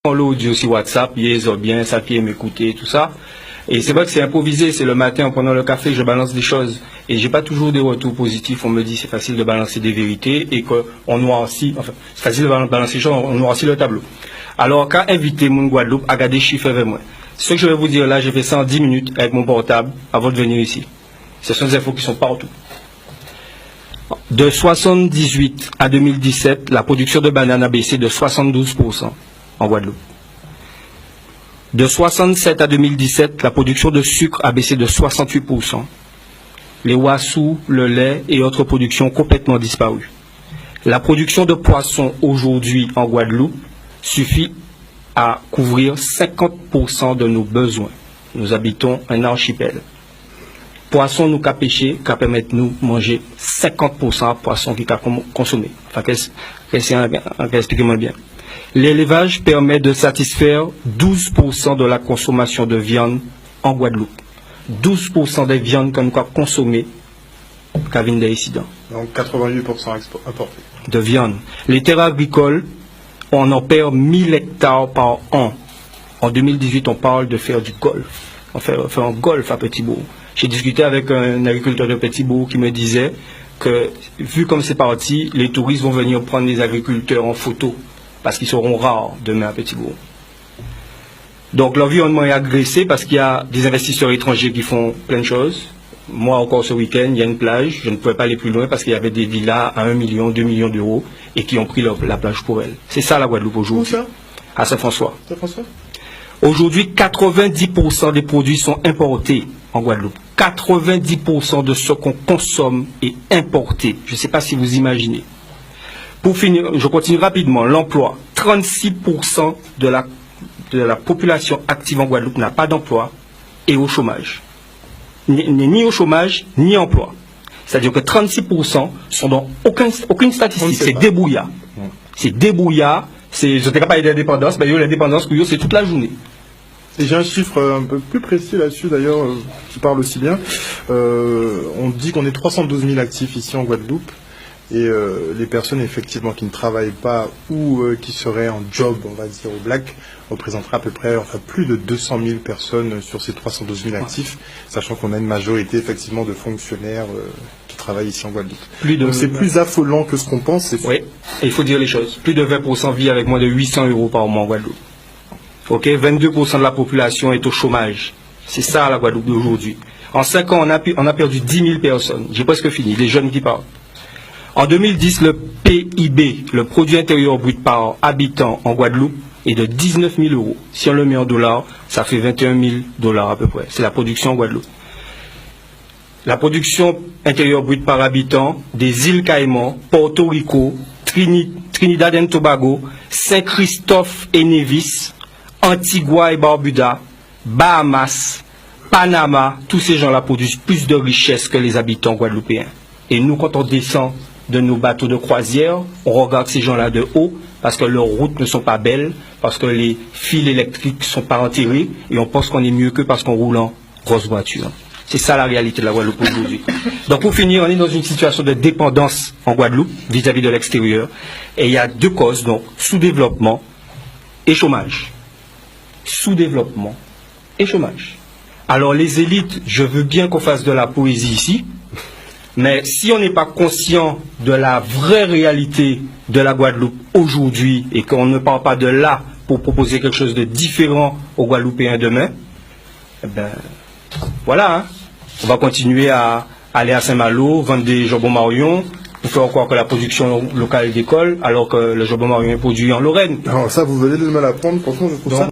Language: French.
l'audio sur WhatsApp, ils ont bien, ça qui m'écouter, tout ça. Et c'est vrai que c'est improvisé, c'est le matin en prenant le café, je balance des choses. Et j'ai pas toujours des retours positifs, on me dit c'est facile de balancer des vérités et qu'on noircit, enfin, c'est facile de balancer des choses, on noircit le tableau. Alors, quand inviter mon Guadeloupe à garder chiffres avec moi, ce que je vais vous dire là, j'ai fait ça en 10 minutes avec mon portable avant de venir ici. Ce sont des infos qui sont partout. De 1978 à 2017, la production de bananes a baissé de 72% en Guadeloupe. De 1967 à 2017, la production de sucre a baissé de 68%. Les wassous, le lait et autres productions ont complètement disparu. La production de poissons aujourd'hui en Guadeloupe suffit à couvrir 50% de nos besoins. Nous habitons un archipel. Poisson nous qu'a pêché, qu'a permettre nous manger 50% de poissons qui qu'a consommé. Enfin, expliquez-moi bien. L'élevage permet de satisfaire 12% de la consommation de viande en Guadeloupe. 12% des viandes que nous avons consommées qu'à venir des incidents. Donc 88% importés. De viande. Les terres agricoles, on en perd 1000 hectares par an. En 2018, on parle de faire du golf. On fait un golf à Petit-Bourg. J'ai discuté avec un agriculteur de Petit-Bourg qui me disait que, vu comme c'est parti, les touristes vont venir prendre les agriculteurs en photo parce qu'ils seront rares demain à Petit-Bourg. Donc l'environnement est agressé parce qu'il y a des investisseurs étrangers qui font plein de choses. Moi encore ce week-end, il y a une plage, je ne pouvais pas aller plus loin parce qu'il y avait des villas à 1 million, 2 millions d'euros et qui ont pris la plage pour elle. C'est ça la Guadeloupe aujourd'hui. Où ça? À Saint-François. Saint-François? Aujourd'hui, 90% des produits sont importés en Guadeloupe. 90% de ce qu'on consomme est importé. Je ne sais pas si vous imaginez. Pour finir, je continue rapidement. L'emploi. 36% de la population active en Guadeloupe n'a pas d'emploi et au chômage. Ni au chômage, ni emploi. C'est-à-dire que 36% sont dans aucune statistique. C'est débrouillard. C'est débrouillard. Je n'étais pas parler d'indépendance, mais l'indépendance, c'est toute la journée. Et j'ai un chiffre un peu plus précis là-dessus, d'ailleurs, qui parle aussi bien. On dit qu'on est 312 000 actifs ici en Guadeloupe. Et les personnes, effectivement, qui ne travaillent pas ou qui seraient en job, on va dire, au black, représenteraient à peu près, plus de 200 000 personnes sur ces 312 000 actifs, sachant qu'on a une majorité, effectivement, de fonctionnaires qui travaillent ici en Guadeloupe. Donc c'est plus affolant que ce qu'on pense. Oui, et il faut dire les choses. Plus de 20% vit avec moins de 800 € par mois en Guadeloupe. Ok, 22% de la population est au chômage. C'est ça la Guadeloupe d'aujourd'hui. En 5 ans, on a perdu 10 000 personnes. J'ai presque fini, les jeunes qui parlent. En 2010, le PIB, le produit intérieur brut par habitant en Guadeloupe, est de 19 000 €. Si on le met en dollars, ça fait 21 000 $ à peu près. C'est la production en Guadeloupe. La production intérieure brute par habitant des îles Caïmans, Porto Rico, Trinidad et Tobago, Saint-Christophe et Nevis, Antigua et Barbuda, Bahamas, Panama, tous ces gens-là produisent plus de richesses que les habitants guadeloupéens. Et nous, quand on descend de nos bateaux de croisière, on regarde ces gens-là de haut parce que leurs routes ne sont pas belles, parce que les fils électriques ne sont pas enterrés et on pense qu'on est mieux que parce qu'on roule en grosse voiture. C'est ça la réalité de la Guadeloupe aujourd'hui. Donc pour finir, on est dans une situation de dépendance en Guadeloupe vis-à-vis de l'extérieur et il y a deux causes, donc sous-développement et chômage. Sous-développement et chômage. Alors les élites, je veux bien qu'on fasse de la poésie ici, mais si on n'est pas conscient de la vraie réalité de la Guadeloupe aujourd'hui et qu'on ne part pas de là pour proposer quelque chose de différent aux Guadeloupéens demain, eh ben, voilà, hein. On va continuer à aller à Saint-Malo, vendre des jambons Marion, pour faire croire que la production locale décolle, alors que le jambon Marion est produit en Lorraine. Alors ça, vous venez de me l'apprendre, franchement, je trouve ça...